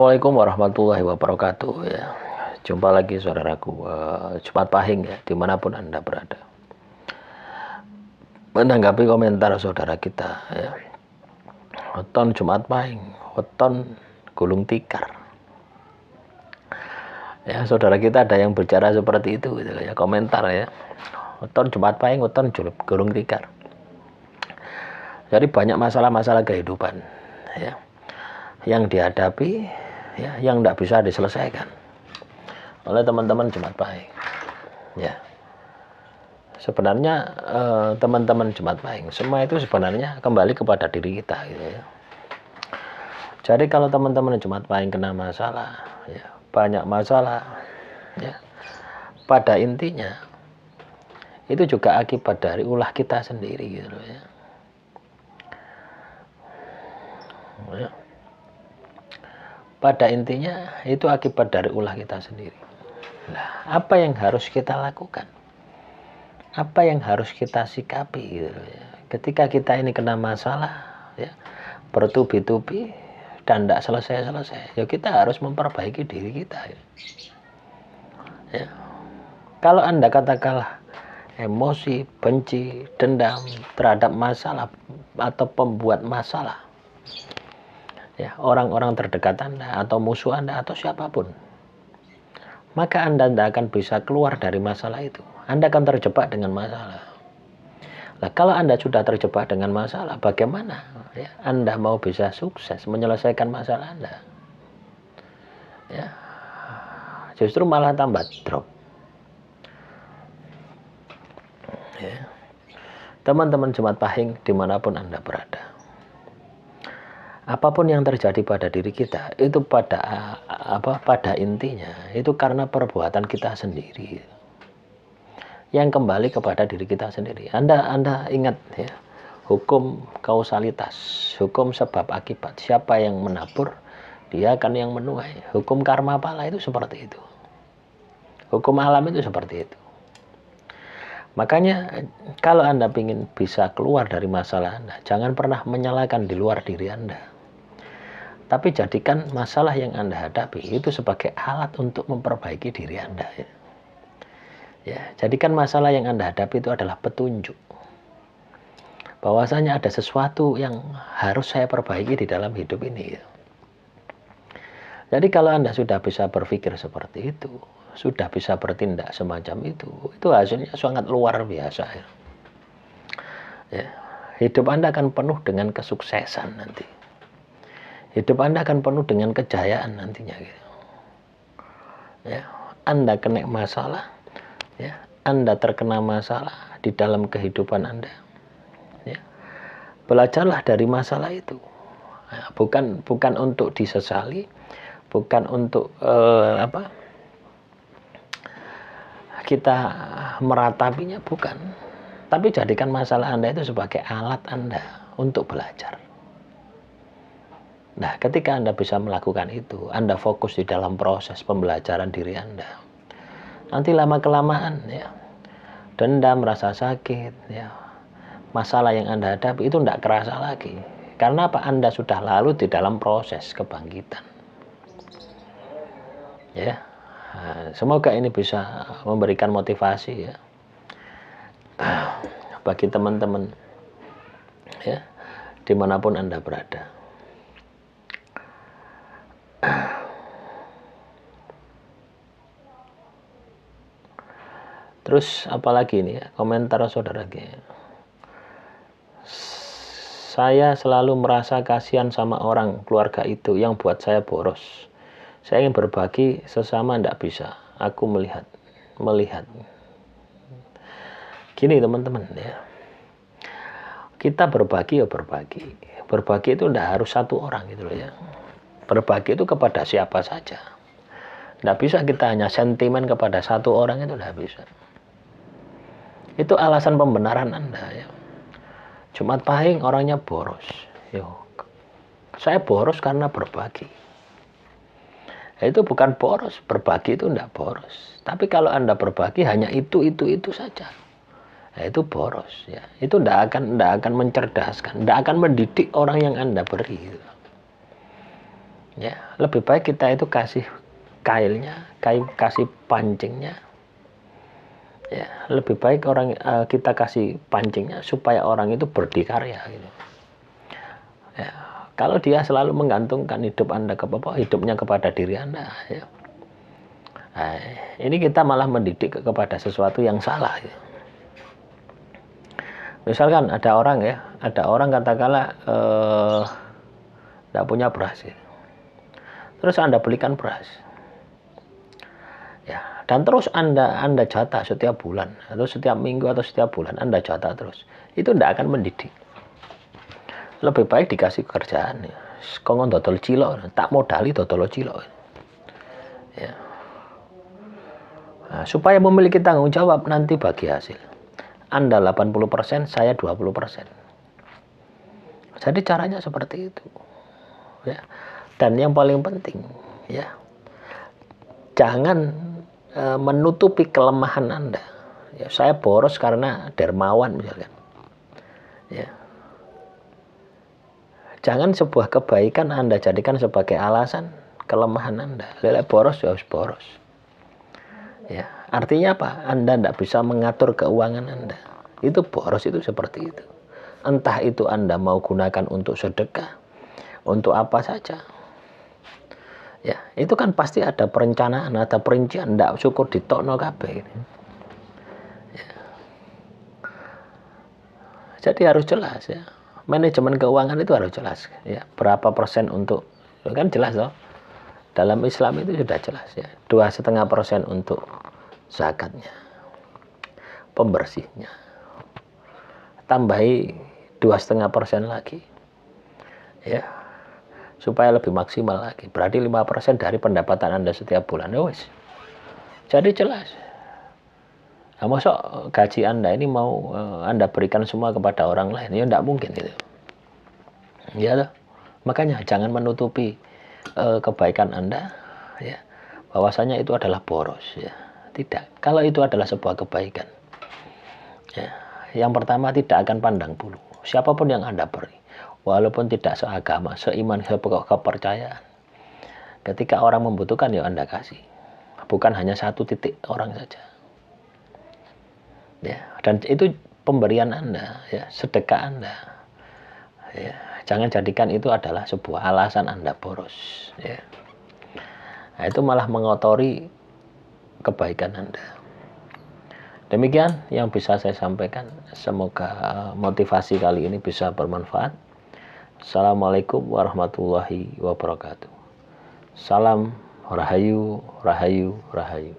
Assalamualaikum warahmatullahi wabarakatuh ya. Jumpa lagi saudaraku, Jumat Pahing ya, dimanapun Anda berada. Menanggapi komentar saudara kita ya, weton Jumat Pahing, weton gulung tikar. Ya, saudara kita ada yang bicara seperti itu gitu ya, komentar ya. Weton Jumat Pahing, weton gulung tikar. Jadi banyak masalah-masalah kehidupan ya, yang dihadapi ya, yang tidak bisa diselesaikan oleh teman-teman Jumat Pahing ya. Sebenarnya teman-teman Jumat Pahing semua itu sebenarnya kembali kepada diri kita gitu ya. Jadi kalau teman-teman Jumat Pahing kena masalah ya, banyak masalah ya, pada intinya itu juga akibat dari ulah kita sendiri gitu ya. Ya. Pada intinya itu akibat dari ulah kita sendiri. Nah, apa yang harus kita lakukan? Apa yang harus kita sikapi gitu ya. Ketika kita ini kena masalah ya, bertubi-tubi dan tidak selesai-selesai, ya kita harus memperbaiki diri kita ya. Kalau Anda katakanlah emosi, benci, dendam terhadap masalah atau pembuat masalah ya, orang-orang terdekat Anda atau musuh Anda atau siapapun, maka Anda tidak akan bisa keluar dari masalah itu. Anda akan terjebak dengan masalah. Nah, kalau Anda sudah terjebak dengan masalah, bagaimana ya, Anda mau bisa sukses menyelesaikan masalah Anda? Ya, justru malah tambah drop. Ya. Teman-teman Jumat Pahing dimanapun Anda berada, apapun yang terjadi pada diri kita itu pada intinya itu karena perbuatan kita sendiri yang kembali kepada diri kita sendiri. Anda ingat ya, hukum kausalitas, hukum sebab akibat. Siapa yang menabur, dia akan yang menuai. Hukum karma pala itu seperti itu. Hukum alam itu seperti itu. Makanya kalau Anda ingin bisa keluar dari masalah Anda, jangan pernah menyalahkan di luar diri Anda. Tapi jadikan masalah yang Anda hadapi itu sebagai alat untuk memperbaiki diri Anda. Ya, jadikan masalah yang Anda hadapi itu adalah petunjuk. Bahwasanya ada sesuatu yang harus saya perbaiki di dalam hidup ini. Jadi kalau Anda sudah bisa berpikir seperti itu, sudah bisa bertindak semacam itu hasilnya sangat luar biasa. Ya, hidup Anda akan penuh dengan kesuksesan nanti. Hidup Anda akan penuh dengan kejayaan nantinya gitu. Ya, Anda kena masalah, ya, Anda terkena masalah di dalam kehidupan Anda. Ya, belajarlah dari masalah itu. Ya, bukan untuk disesali, bukan untuk kita meratapinya, bukan. Tapi jadikan masalah Anda itu sebagai alat Anda untuk belajar. Nah, ketika Anda bisa melakukan itu, Anda fokus di dalam proses pembelajaran diri Anda. Nanti lama-kelamaan ya, dendam, rasa sakit, ya, masalah yang Anda hadapi itu tidak kerasa lagi. Karena apa? Anda sudah lalu di dalam proses kebangkitan. Ya, semoga ini bisa memberikan motivasi ya bagi teman-teman ya, dimanapun Anda berada. Terus apalagi ini ya, komentar saudara G. Saya selalu merasa kasihan sama orang keluarga itu yang buat saya boros. Saya ingin berbagi sesama tidak bisa. Aku melihat. Gini teman-teman ya. Kita berbagi ya berbagi. Berbagi itu tidak harus satu orang gitu loh ya. Berbagi itu kepada siapa saja. Tidak bisa kita hanya sentimen kepada satu orang, itu tidak bisa. Itu alasan pembenaran Anda ya. Jumat Pahing orangnya boros. Yo, saya boros karena berbagi. Itu bukan boros, berbagi itu tidak boros. Tapi kalau Anda berbagi hanya itu saja, ya itu boros ya. Itu tidak akan mencerdaskan, tidak akan mendidik orang yang Anda beri. Ya, lebih baik kita itu kasih kailnya, kasih pancingnya. Ya, lebih baik kita kasih pancingnya supaya orang itu berdikarya gitu. Ya, kalau dia selalu menggantungkan hidupnya kepada diri Anda, ya. Nah, ini kita malah mendidik kepada sesuatu yang salah. Ya. Misalkan ada orang katakanlah tidak punya beras, ya. Terus Anda belikan beras, ya, dan terus Anda jatah setiap bulan atau setiap minggu atau setiap bulan Anda jatah terus, itu tidak akan mendidik. Lebih baik dikasih kerjaan, ya. Kongon dodol cilok, tak modali dodol cilok, ya. Nah, supaya memiliki tanggung jawab nanti bagi hasil. Anda 80%, saya 20%. Jadi caranya seperti itu. Ya. Dan yang paling penting, ya, jangan menutupi kelemahan Anda. Ya, saya boros karena dermawan misalkan. Ya. Jangan sebuah kebaikan Anda jadikan sebagai alasan kelemahan Anda. Lelek boros ya harus boros. Ya, artinya apa? Anda tidak bisa mengatur keuangan Anda. Itu boros itu seperti itu. Entah itu Anda mau gunakan untuk sedekah, untuk apa saja. Ya, itu kan pasti ada perencanaan, ada perincian. Tidak syukur ditokno kabeh. Ya. Jadi harus jelas, ya. Manajemen keuangan itu harus jelas. Ya, berapa persen untuk, kan jelas loh. Dalam Islam itu sudah jelas, ya. 2,5% untuk zakatnya, pembersihnya, tambahi 2,5% lagi, ya, supaya lebih maksimal lagi. Berarti 5% dari pendapatan Anda setiap bulan. Ya wes, jadi jelas. Nah, masuk gaji Anda ini mau Anda berikan semua kepada orang lain, ya tidak mungkin gitu. Ya, makanya jangan menutupi kebaikan Anda, ya, bahwasanya itu adalah boros, ya. Tidak. Kalau itu adalah sebuah kebaikan, ya, yang pertama tidak akan pandang bulu. Siapapun yang Anda beri, walaupun tidak seagama, seiman, kepercayaan, ketika orang membutuhkan ya Anda kasih. Bukan hanya satu titik orang saja. Ya, dan itu pemberian Anda, ya, sedekah Anda. Ya, jangan jadikan itu adalah sebuah alasan Anda boros, ya. Nah, itu malah mengotori kebaikan Anda. Demikian yang bisa saya sampaikan. Semoga motivasi kali ini bisa bermanfaat. Assalamualaikum warahmatullahi wabarakatuh. Salam rahayu, rahayu, rahayu.